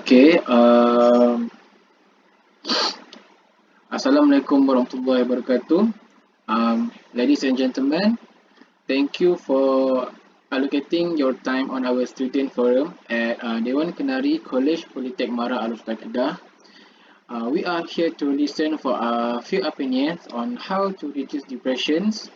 Okay. Assalamualaikum warahmatullahi wabarakatuh. Ladies and gentlemen, thank you for allocating your time on our student forum at Dewan Kenari College Politek Mara Alufta Kedah. We are here to listen for a few opinions on how to reduce depressions.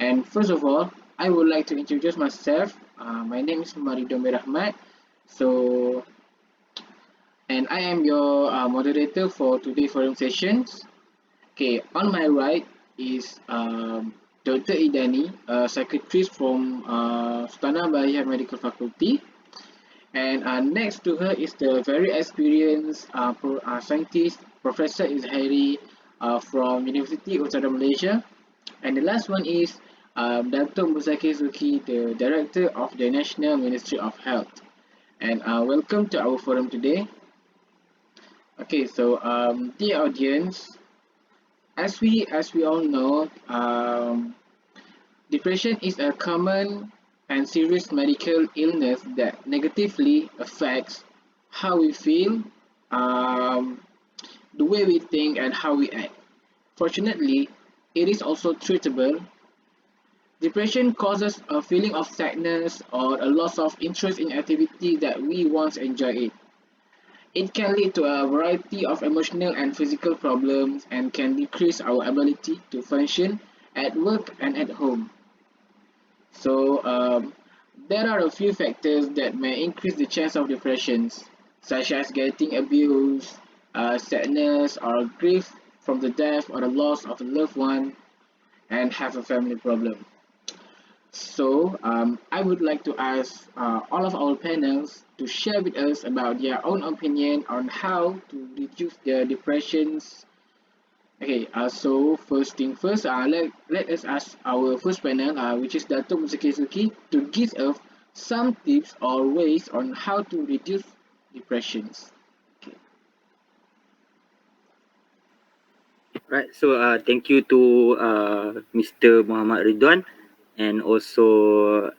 And first of all, I would like to introduce myself. My name is Maridom Rahmat. So, and I am your moderator for today's forum sessions. Okay, on my right is Dr. Idani, a psychiatrist from Sultanah Bahiyah Medical Faculty. And next to her is the very experienced scientist, Professor Izhairi from University Utara Malaysia. And the last one is Dr. Muzaki Zuki, the Director of the National Ministry of Health. And welcome to our forum today. Okay, so dear audience, as we all know, depression is a common and serious medical illness that negatively affects how we feel, the way we think, and how we act. Fortunately, it is also treatable. Depression causes a feeling of sadness or a loss of interest in activity that we once enjoyed. It can lead to a variety of emotional and physical problems and can decrease our ability to function at work and at home. So, there are a few factors that may increase the chance of depressions, such as getting abused, sadness, or grief from the death or the loss of a loved one, and have a family problem. So, I would like to ask all of our panels to share with us about their own opinion on how to reduce their depressions. Okay, so first thing first, let us ask our first panel, which is Dato Musakizuki, to give us some tips or ways on how to reduce depressions. Okay. Right. So thank you to Mr. Muhammad Ridwan, and also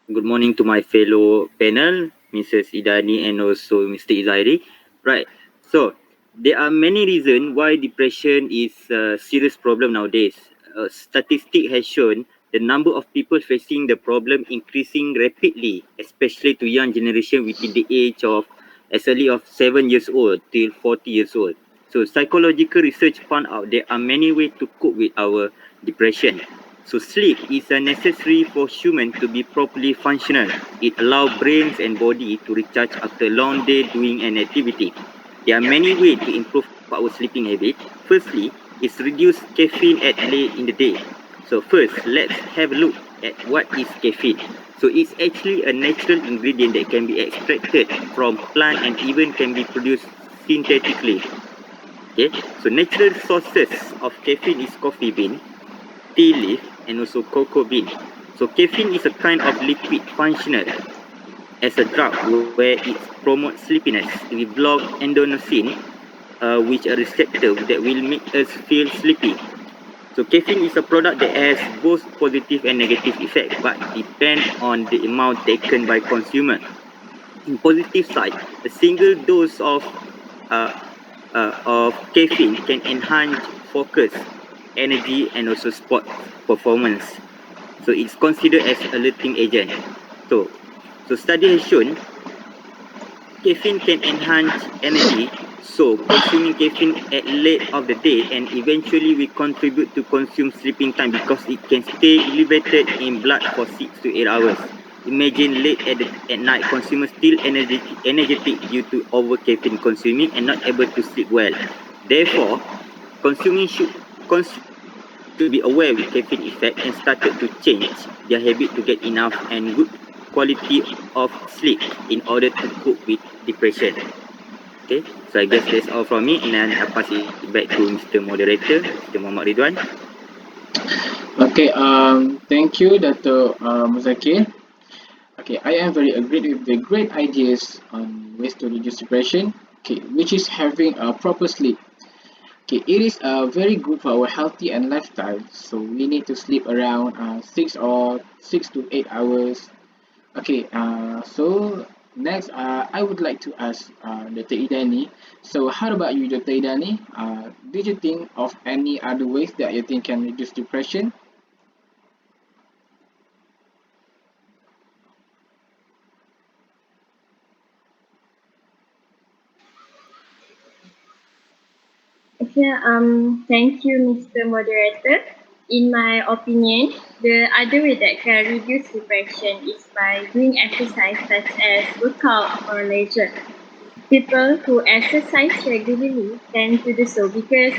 good morning to my fellow panel, Mrs. Idani and also Mr. Izairi. Right. So there are many reasons why depression is a serious problem nowadays. A statistic has shown the number of people facing the problem increasing rapidly, especially to young generation within the age of as early of 7 years old till 40 years old. So psychological research found out there are many ways to cope with our depression. So sleep is a necessary for human to be properly functional. It allows brains and body to recharge after a long day doing an activity. There are many ways to improve our sleeping habit. Firstly, is reduce caffeine at late in the day. So first, let's have a look at what is caffeine. So it's actually a natural ingredient that can be extracted from plant and even can be produced synthetically. Okay, so natural sources of caffeine is coffee bean, tea leaf, and also cocoa bean. So caffeine is a kind of liquid functional as a drug where it promotes sleepiness. We block endorphin, which a receptor that will make us feel sleepy. So caffeine is a product that has both positive and negative effect, but depend on the amount taken by consumer. In positive side, a single dose uh, of caffeine can enhance focus, energy, and also sport performance. So it's considered as alerting agent. So, so study has shown caffeine can enhance energy. So consuming caffeine at late of the day and eventually will contribute to consume sleeping time because it can stay elevated in blood for 6 to 8 hours. Imagine late at night consumers still energetic due to over caffeine consuming and not able to sleep well. Therefore, consuming should be aware with caffeine effect and started to change their habit to get enough and good quality of sleep in order to cope with depression. Okay, so I guess that's all from me, and then I pass it back to Mr. Moderator, Mr. Muhammad Ridwan. Okay. Thank you, Dato Muzaki. Okay, I am very agreed with the great ideas on ways to reduce depression. Okay, which is having a proper sleep. Okay, it is very good for our healthy and lifestyle. So we need to sleep around 6 to 8 hours. Okay, so Next, I would like to ask Dr. Idani. So, how about you, Dr. Idani? Did you think of any other ways that you think can reduce depression? Okay, thank you, Mr. Moderator. In my opinion, the other way that can reduce depression is by doing exercise such as workout or leisure. People who exercise regularly tend to do so because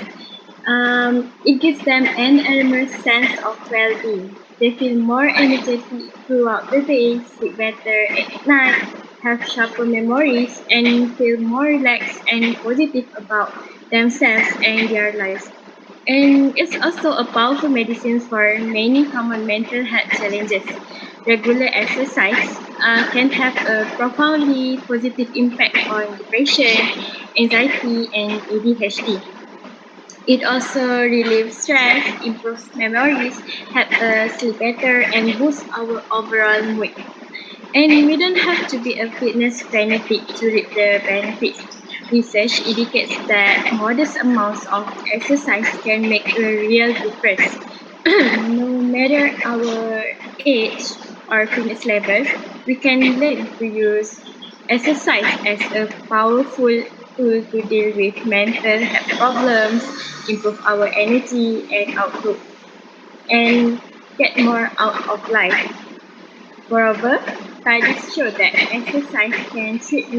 it gives them an enormous sense of well-being. They feel more energetic throughout the day, sleep better at night, have sharper memories, and feel more relaxed and positive about themselves and their lives. And it's also a powerful medicine for many common mental health challenges. Regular exercise can have a profoundly positive impact on depression, anxiety, and ADHD. It also relieves stress, improves memories, helps us sleep better, and boosts our overall mood. And we don't have to be a fitness fanatic to reap the benefits. Research indicates that modest amounts of exercise can make a real difference. No matter our age or fitness levels, we can learn to use exercise as a powerful tool to deal with mental health problems, improve our energy and outlook, and get more out of life. Moreover, studies show that exercise can treat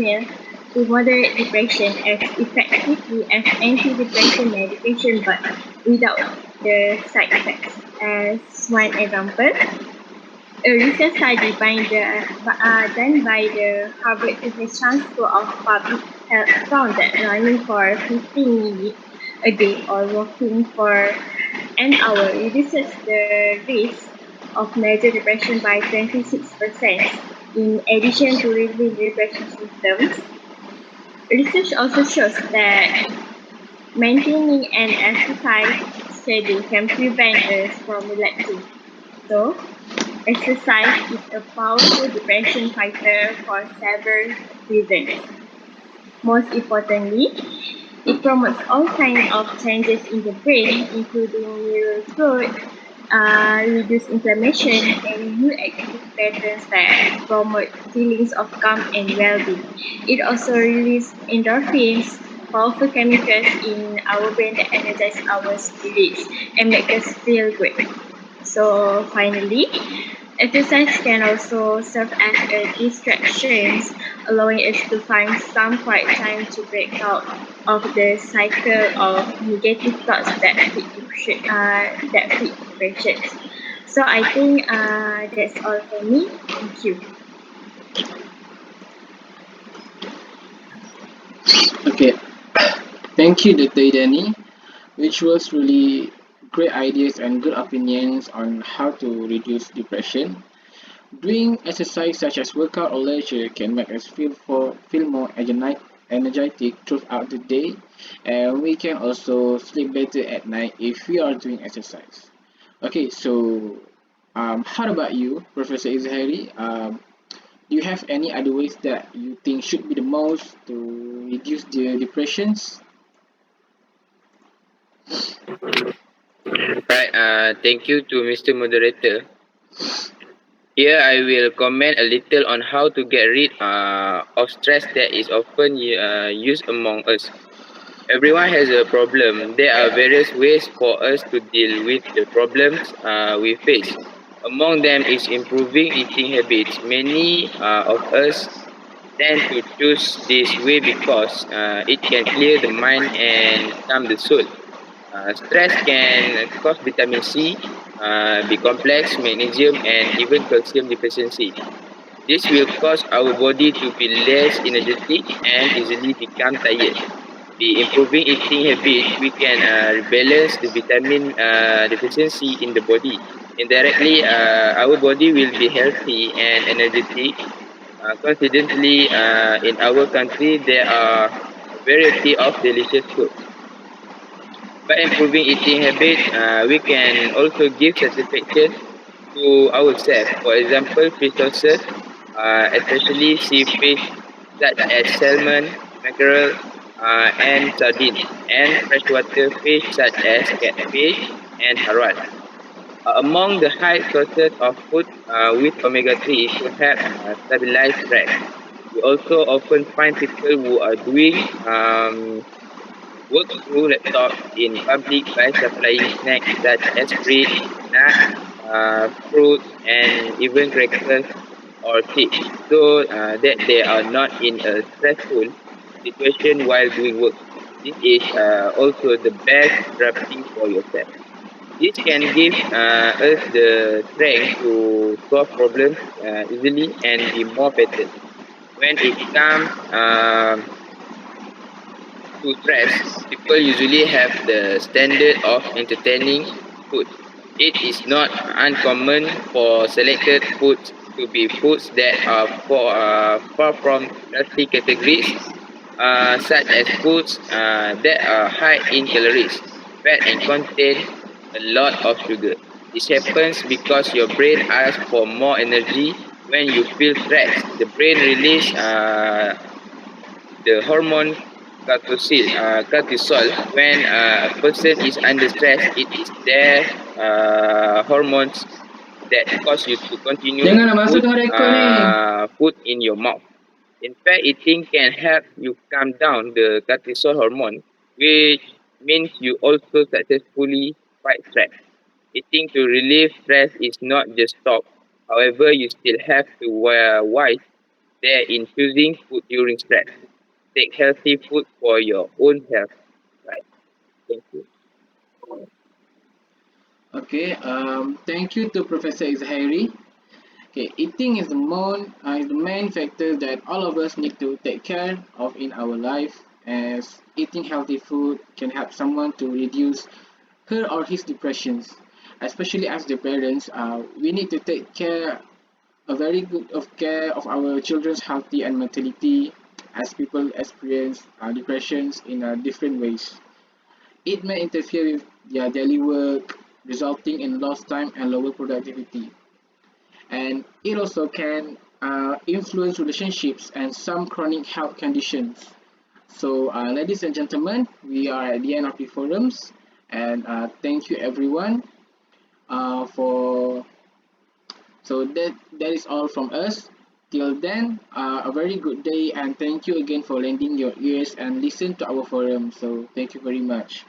to moderate depression as effectively as antidepressant medication but without the side effects. As one example, a recent study done by the Harvard Business Council of Public Health found that running for 15 minutes a day or walking for an hour reduces the risk of major depression by 26%. In addition to relieving depression symptoms, research also shows that maintaining an exercise schedule can prevent us from relapsing. So, exercise is a powerful depression fighter for several reasons. Most importantly, it promotes all kinds of changes in the brain, including neural growth, reduce inflammation, and new activity patterns that promote feelings of calm and well-being. It also releases endorphins, powerful chemicals in our brain that energize our spirits and make us feel good. So finally, exercise can also serve as a distraction, allowing us to find some quiet time to break out of the cycle of negative thoughts that feed depression. So I think that's all for me. Thank you. Okay, thank you, Dr. Idani, which was really great ideas and good opinions on how to reduce depression. Doing exercise such as workout or leisure can make us feel more energetic throughout the day, and we can also sleep better at night if we are doing exercise. Okay, so how about you, Professor Izahari? Do you have any other ways that you think should be the most to reduce the depressions? Right. Thank you to Mr. Moderator. Here I will comment a little on how to get rid of stress that is often used among us. Everyone has a problem. There are various ways for us to deal with the problems we face. Among them is improving eating habits. Many of us tend to choose this way because it can clear the mind and calm the soul. Stress can cause vitamin C, B complex, magnesium, and even calcium deficiency. This will cause our body to be less energetic and easily become tired. By improving eating habit, we can rebalance the vitamin deficiency in the body. Indirectly, our body will be healthy and energetic. Coincidentally, in our country, there are a variety of delicious food. By improving eating habit, we can also give satisfaction to ourselves. For example, fish sauces. especially sea fish such as salmon, mackerel, and sardine, and freshwater fish such as catfish and haras. Among the high sources of food with omega-3 to help stabilize stress. We also often find people who are doing work through laptops in public by supplying snacks such as bread, nuts, fruits, and even crackers or chips, so that they are not in a stressful situation while doing work. This is also the best therapy for yourself. This can give us the strength to solve problems easily and be more better. When it comes to stress, people usually have the standard of entertaining food. It is not uncommon for selected foods to be foods that are far from healthy categories, such as foods that are high in calories, fat, and contain a lot of sugar. This happens because your brain asks for more energy when you feel stressed. The brain releases the hormone cortisol when a person is under stress. It is their hormones that cause you to continue Jangan to nak masuk put tengah rekod ni. food in your mouth. In fact, eating can help you calm down the cortisol hormone, which means you also successfully fight stress. Eating to relieve stress is not just stop. However, you still have to wise there in choosing food during stress. Take healthy food for your own health. Right. Thank you. Okay, thank you to Professor Izhairi. Okay, eating is the main factor that all of us need to take care of in our life, as eating healthy food can help someone to reduce her or his depressions. Especially as the parents, we need to take care a very good of care of our children's healthy and mentality, as people experience depressions in different ways. It may interfere with their daily work, resulting in lost time and lower productivity. And it also can influence relationships and some chronic health conditions. So, ladies and gentlemen, we are at the end of the forums, and thank you everyone for. So that is all from us. Till then, a very good day, and thank you again for lending your ears and listen to our forum. So, thank you very much.